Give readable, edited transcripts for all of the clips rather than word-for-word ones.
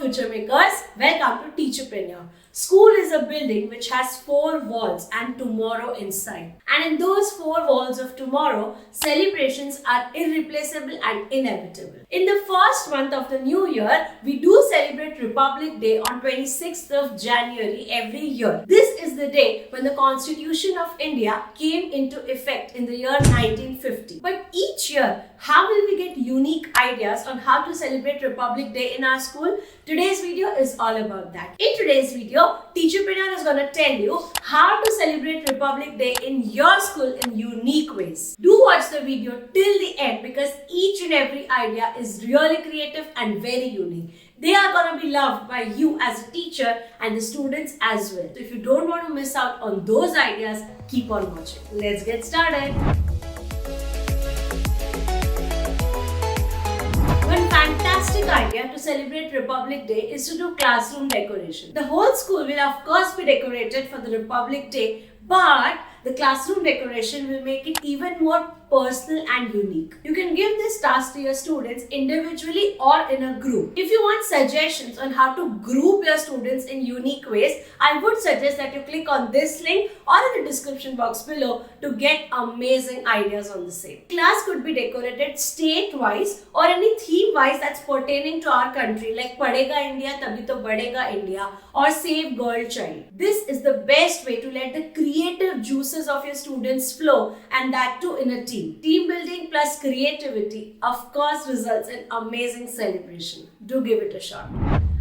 FutureMakers, welcome to TeacherPreneur. School is a building which has 4 walls and tomorrow inside. And in those 4 walls of tomorrow, celebrations are irreplaceable and inevitable. In the first month of the new year, we do celebrate Republic Day on 26th of January every year. This is the day when the Constitution of India came into effect in the year 1950. But each year, how will we get unique ideas on how to celebrate Republic Day in our school? Today's video is all about that. In today's video, TeacherPreneur is going to tell you how to celebrate Republic Day in your school in unique ways. Do watch the video till the end because each and every idea is really creative and very unique. They are going to be loved by you as a teacher and the students as well. So if you don't want to miss out on those ideas, keep on watching. Let's get started. One fantastic idea to celebrate Republic Day is to do classroom decoration. The whole school will of course be decorated for the Republic Day, but the classroom decoration will make it even more personal and unique. You can give this task to your students individually or in a group. If you want suggestions on how to group your students in unique ways, I would suggest that you click on this link or in the description box below to get amazing ideas on the same. Class could be decorated state-wise or any theme-wise that's pertaining to our country, like Padega India, Tabhi to Badega India, or Save Girl Child. This is the best way to let the creative juices of your students flow, and that too in a team. Team building plus creativity of course results in amazing celebration. Do give it a shot.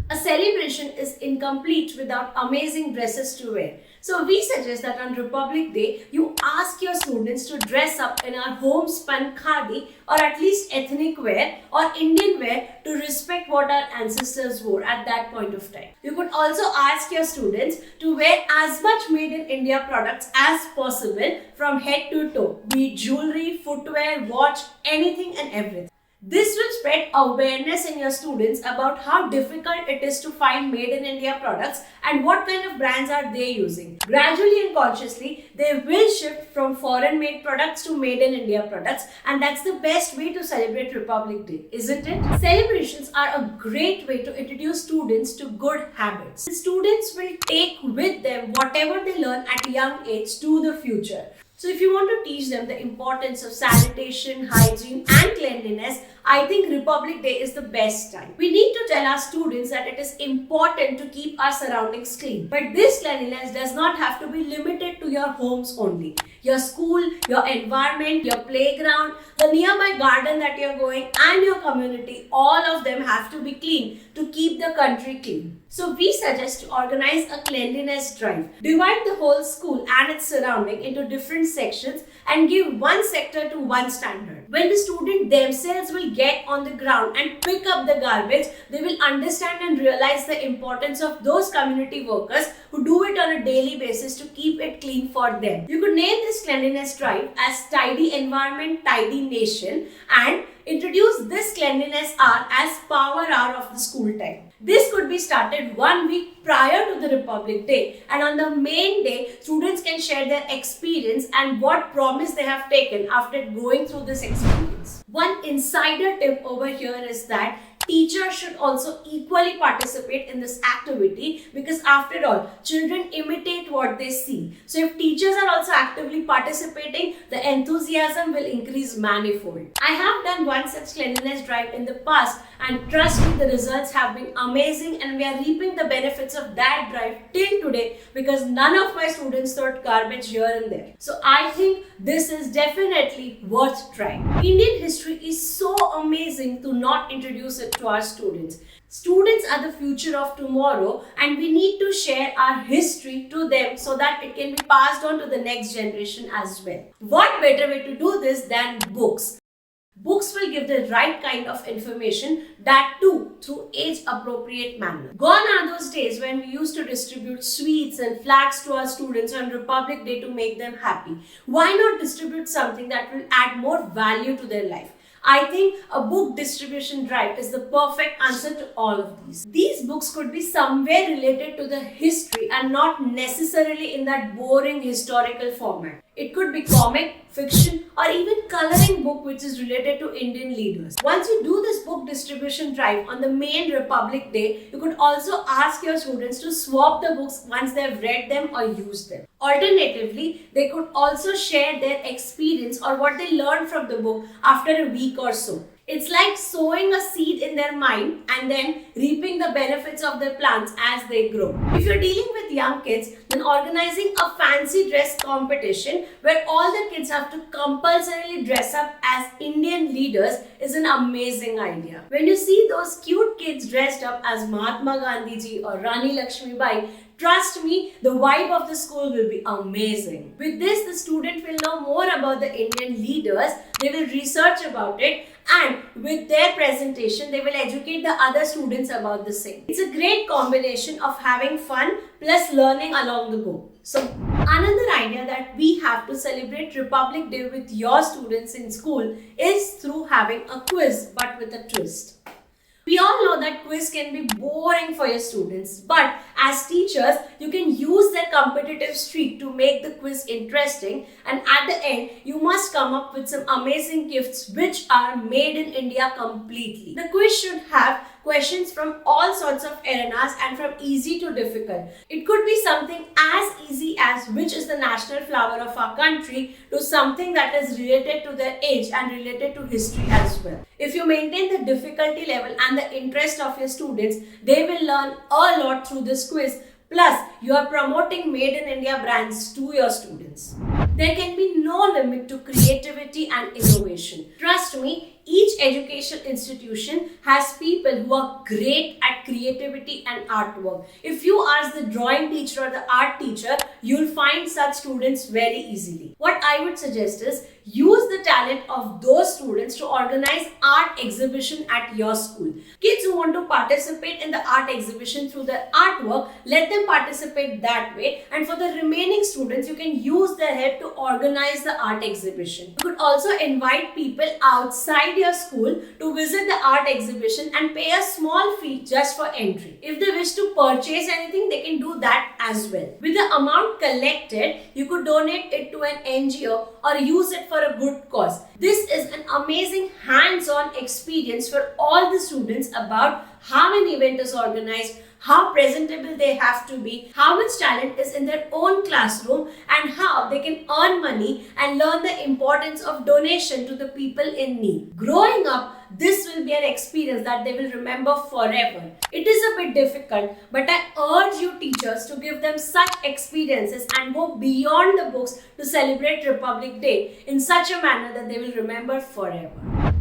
A celebration is incomplete without amazing dresses to wear. So we suggest that on Republic Day, you ask your students to dress up in our homespun khadi or at least ethnic wear or Indian wear to respect what our ancestors wore at that point of time. You could also ask your students to wear as much made in India products as possible from head to toe, be it jewelry, footwear, watch, anything and everything. This will spread awareness in your students about how difficult it is to find made in India products and what kind of brands are they using. Gradually and consciously, they will shift from foreign made products to made in India products, and that's the best way to celebrate Republic Day, isn't it? Celebrations are a great way to introduce students to good habits. The students will take with them whatever they learn at a young age to the future. So if you want to teach them the importance of sanitation, hygiene and cleanliness, I think Republic Day is the best time. We need to tell our students that it is important to keep our surroundings clean. But this cleanliness does not have to be limited to your homes only. Your school, your environment, your playground, the nearby garden that you're going and your community, all of them have to be clean to keep the country clean. So we suggest to organize a cleanliness drive. Divide the whole school and its surrounding into different sections and give one sector to one standard. When the student themselves will get on the ground and pick up the garbage, they will understand and realize the importance of those community workers who do it on a daily basis to keep it clean for them. You could name this cleanliness drive as Tidy Environment, Tidy Nation and introduce this cleanliness hour as power hour of the school time. This could be started 1 week prior to the Republic Day, and on the main day, students can share their experience and what promise they have taken after going through this experience. One insider tip over here is that teachers should also equally participate in this activity because after all, children imitate what they see. So if teachers are also actively participating, the enthusiasm will increase manifold. I have done one such cleanliness drive in the past and trust me, the results have been amazing and we are reaping the benefits of that drive till today because none of my students throw garbage here and there. So I think this is definitely worth trying. Indian history is so amazing to not introduce it to our students. Students are the future of tomorrow and we need to share our history to them so that it can be passed on to the next generation as well. What better way to do this than books? Books will give the right kind of information, that too through age-appropriate manner. Gone are those days when we used to distribute sweets and flags to our students on Republic Day to make them happy. Why not distribute something that will add more value to their life? I think a book distribution drive is the perfect answer to all of these. These books could be somewhere related to the history and not necessarily in that boring historical format. It could be comic, fiction, or even coloring book which is related to Indian leaders. Once you do this book distribution drive on the main Republic Day, you could also ask your students to swap the books once they have read them or used them. Alternatively, they could also share their experience or what they learned from the book after a week or so. It's like sowing a seed in their mind and then reaping the benefits of their plants as they grow. If you're dealing with young kids, then organizing a fancy dress competition where all the kids have to compulsorily dress up as Indian leaders is an amazing idea. When you see those cute kids dressed up as Mahatma Gandhi ji or Rani Lakshmi Bai, trust me, the vibe of the school will be amazing. With this, the student will know more about the Indian leaders, they will research about it, and with their presentation, they will educate the other students about the same. It's a great combination of having fun plus learning along the go. So, another idea that we have to celebrate Republic Day with your students in school is through having a quiz, but with a twist. We all know that quiz can be boring for your students, but as teachers, you can use their competitive streak to make the quiz interesting, and at the end, you must come up with some amazing gifts which are made in India completely. The quiz should have questions from all sorts of arenas and from easy to difficult. It could be something as easy as which is the national flower of our country to something that is related to their age and related to history as well. If you maintain the difficulty level and the interest of your students, they will learn a lot through this quiz. Plus, you are promoting Made in India brands to your students. There can be no limit to creativity and innovation. Trust me, each education institution has people who are great at creativity and artwork. If you ask the drawing teacher or the art teacher, you'll find such students very easily. What I would suggest is use the talent of those students to organize art exhibition at your school. Kids who want to participate in the art exhibition through their artwork, let them participate that way, and for the remaining students, you can use their help to organize the art exhibition. You could also invite people outside your school to visit the art exhibition and pay a small fee just for entry. If they wish to purchase anything, they can do that as well. With the amount collected, you could donate it to an NGO or use it for a good cause. This is an amazing hands-on experience for all the students about how an event is organized, how presentable they have to be, how much talent is in their own classroom, and how they can earn money and learn the importance of donation to the people in need. Growing up, this will be an experience that they will remember forever. It is a bit difficult, but I urge you teachers to give them such experiences and go beyond the books to celebrate Republic Day in such a manner that they will remember forever.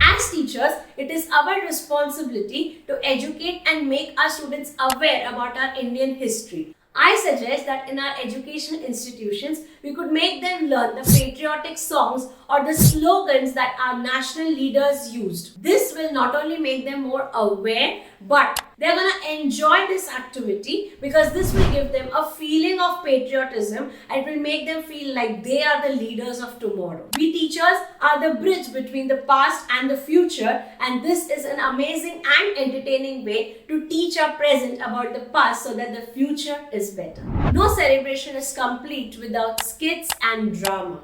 As teachers, it is our responsibility to educate and make our students aware about our Indian history. I suggest that in our education institutions, we could make them learn the patriotic songs or the slogans that our national leaders used. This will not only make them more aware, but they're going to enjoy this activity because this will give them a feeling of patriotism and will make them feel like they are the leaders of tomorrow. We teachers are the bridge between the past and the future, and this is an amazing and entertaining way to teach our present about the past so that the future is better. No celebration is complete without skits and drama.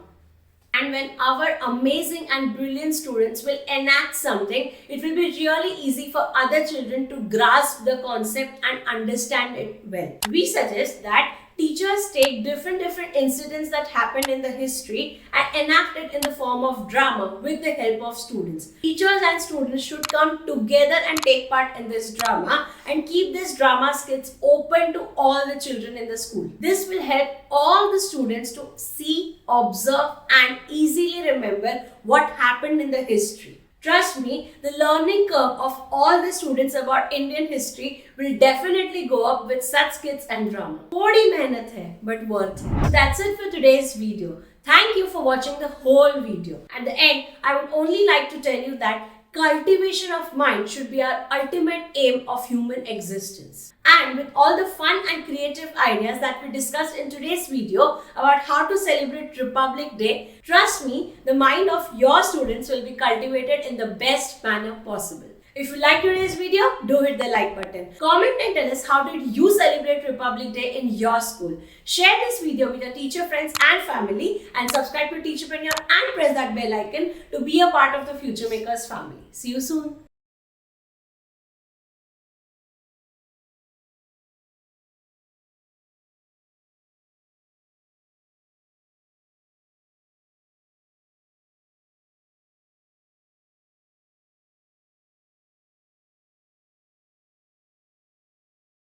And when our amazing and brilliant students will enact something, it will be really easy for other children to grasp the concept and understand it well. We suggest that teachers take different incidents that happened in the history and enact it in the form of drama with the help of students. Teachers and students should come together and take part in this drama and keep this drama skits open to all the children in the school. This will help all the students to see, observe, and easily remember what happened in the history. Trust me, the learning curve of all the students about Indian history will definitely go up with such skits and drama. Thodi mehnat hai, but worth it. So that's it for today's video. Thank you for watching the whole video. At the end, I would only like to tell you that cultivation of mind should be our ultimate aim of human existence. And with all the fun and creative ideas that we discussed in today's video about how to celebrate Republic Day, trust me, the mind of your students will be cultivated in the best manner possible. If you like today's video, do hit the like button. Comment and tell us how did you celebrate Republic Day in your school. Share this video with your teacher friends and family and subscribe to TeacherPreneur and press that bell icon to be a part of the FutureMakers family. See you soon.